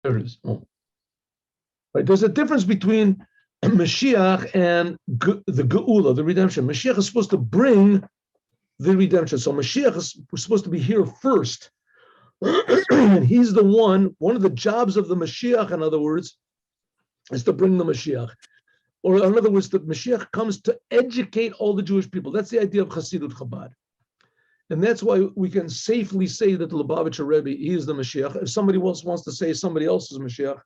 There it is. Oh. Right. There's a difference between Mashiach and the Geula, the redemption. Mashiach is supposed to bring the redemption. So Mashiach is supposed to be here first. And he's one of the jobs of the Mashiach, in other words, is to bring the Mashiach. Or in other words, the Mashiach comes to educate all the Jewish people. That's the idea of Hasidut Chabad. And that's why we can safely say that the Lubavitcher Rebbe, he is the Mashiach. If somebody else wants to say somebody else is Mashiach,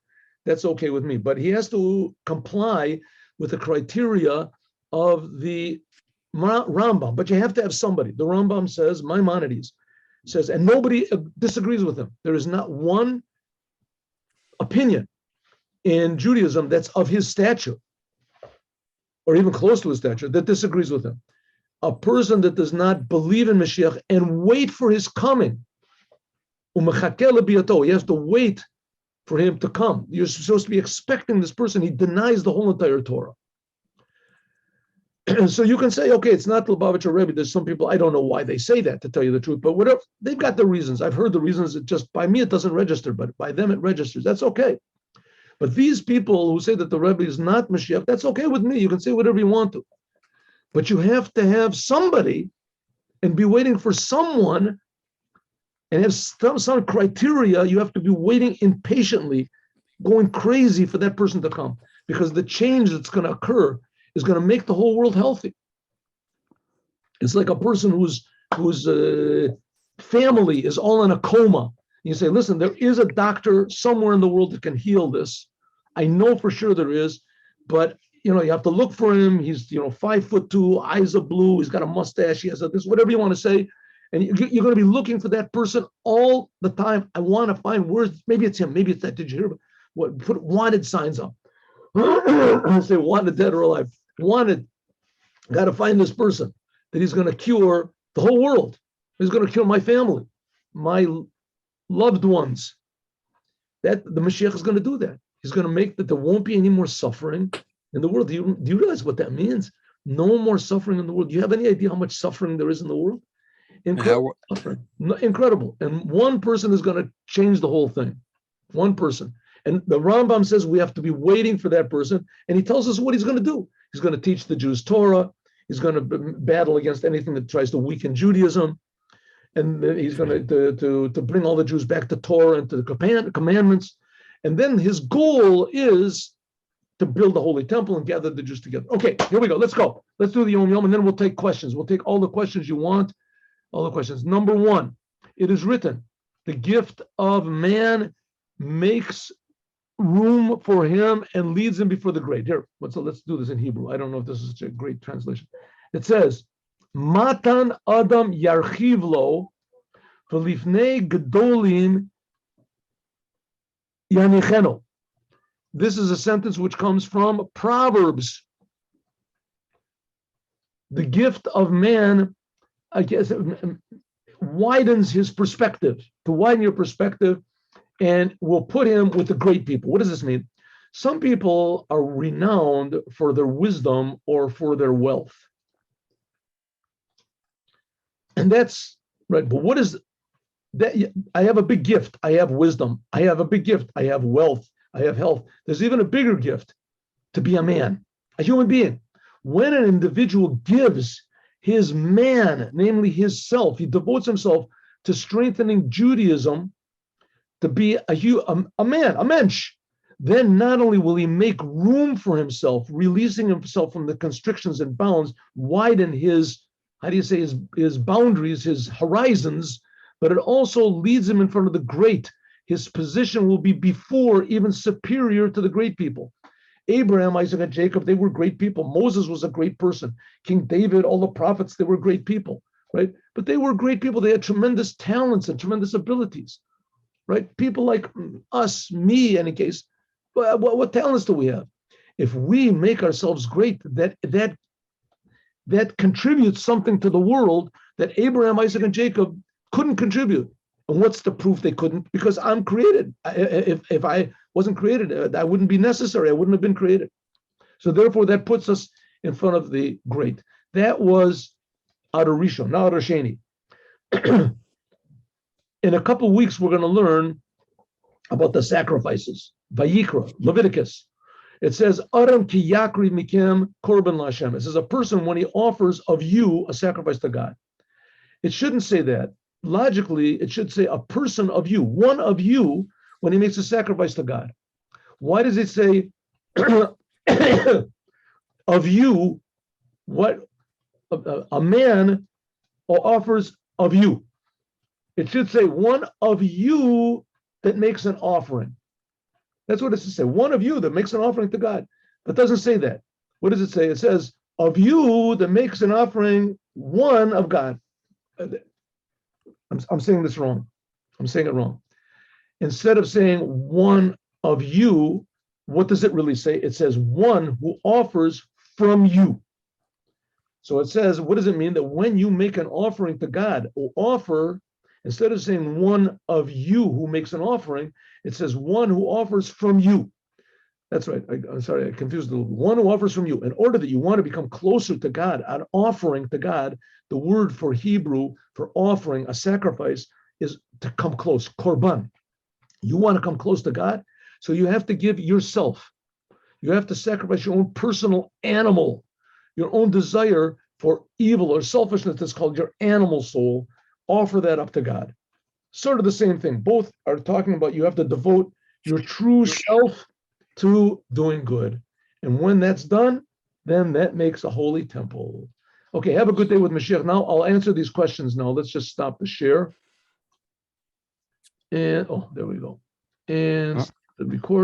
that's okay with me. But he has to comply with the criteria of the Rambam. But you have to have somebody. The Rambam says, Maimonides says, and nobody disagrees with him. There is not one opinion in Judaism that's of his stature, or even close to his stature, that disagrees with him. A person that does not believe in Mashiach and wait for his coming, he has to wait for him to come. You're supposed to be expecting this person. He denies the whole entire Torah. So you can say, okay, it's not the Lubavitcher Rebbe. There's some people, I don't know why they say that, to tell you the truth, but whatever, they've got their reasons. I've heard the reasons. It just, by me, it doesn't register, but by them, it registers. That's okay. But these people who say that the Rebbe is not Mashiach, that's okay with me. You can say whatever you want to. But you have to have somebody and be waiting for someone and have some criteria. You have to be waiting impatiently, going crazy for that person to come, because the change that's going to occur is going to make the whole world healthy. It's like a person whose family is all in a coma. You say, listen, there is a doctor somewhere in the world that can heal this. I know for sure there is, but you have to look for him. He's 5'2", eyes are blue. He's got a mustache. He has this, whatever you want to say, and you're going to be looking for that person all the time. I want to find words. Maybe it's him. Maybe it's that. Did you hear? What? Put wanted signs up. Say wanted, dead or alive. Wanted. Got to find this person that he's going to cure the whole world. He's going to cure my family, my loved ones. That the Mashiach is going to do that. He's going to make that there won't be any more suffering in the world. Do you realize what that means? No more suffering in the world. Do you have any idea how much suffering there is in the world? Incredible suffering. Incredible. And one person is going to change the whole thing. One person. And the Rambam says we have to be waiting for that person. And he tells us what he's going to do. He's going to teach the Jews Torah. He's going to battle against anything that tries to weaken Judaism. And he's going to bring all the Jews back to Torah and to the commandments. And then his goal is to build the Holy Temple and gather the Jews together. Okay, here we go. Let's go. Let's do the HaYom Yom, and then we'll take questions. We'll take all the questions you want, all the questions. Number one, it is written, the gift of man makes room for him and leads him before the great. Here, let's do this in Hebrew. I don't know if this is such a great translation. It says, Matan Adam Yarchiv Lo, V'lifnei Gedolim Yanicheno. This is a sentence which comes from Proverbs. The gift of man, I guess, widens his perspective, to widen your perspective, and will put him with the great people. What does this mean? Some people are renowned for their wisdom or for their wealth. And that's right. But what is that? I have a big gift. I have wisdom. I have a big gift. I have wealth. I have health. There's even a bigger gift, to be a man, a human being. When an individual gives his man, namely his self, he devotes himself to strengthening Judaism, to be a man, a mensch, then not only will he make room for himself, releasing himself from the constrictions and bounds, widen his boundaries, his horizons, but it also leads him in front of the great. His position will be before, even superior to the great people. Abraham, Isaac, and Jacob, they were great people. Moses was a great person. King David, all the prophets, they were great people, right? But they were great people. They had tremendous talents and tremendous abilities, right? People like us, me, in any case, what talents do we have? If we make ourselves great, that contributes something to the world that Abraham, Isaac, and Jacob couldn't contribute. And what's the proof they couldn't? Because I'm created. If I wasn't created, that wouldn't be necessary. I wouldn't have been created. So therefore, that puts us in front of the great. That was Adar Rishon, now Adar Sheni. In a couple of weeks, we're going to learn about the sacrifices. Vayikra, Leviticus. It says, Aram ki yakri mikem korban lashem. It says, a person, when he offers of you a sacrifice to God. It shouldn't say that. Logically, it should say a person of you, one of you, when he makes a sacrifice to God. Why does it say of you, what a man offers of you? It should say one of you that makes an offering. That's what it should say. One of you that makes an offering to God. But it doesn't say that. What does it say? It says, of you that makes an offering, one of God. I'm saying this wrong. I'm saying it wrong. Instead of saying one of you, what does it really say? It says one who offers from you. So it says, what does it mean? That when you make an offering to God, or offer, instead of saying one of you who makes an offering, it says one who offers from you. That's right. I'm sorry, I confused a little. One who offers from you. In order that you want to become closer to God, an offering to God, the word for Hebrew for offering, a sacrifice, is to come close, korban. You want to come close to God, so you have to give yourself. You have to sacrifice your own personal animal, your own desire for evil or selfishness that's called your animal soul. Offer that up to God. Sort of the same thing. Both are talking about you have to devote your true self to doing good. And when that's done, then that makes a holy temple. Okay, have a good day with Mashiach. Now I'll answer these questions now. Let's just stop the share. And, there we go. And the record.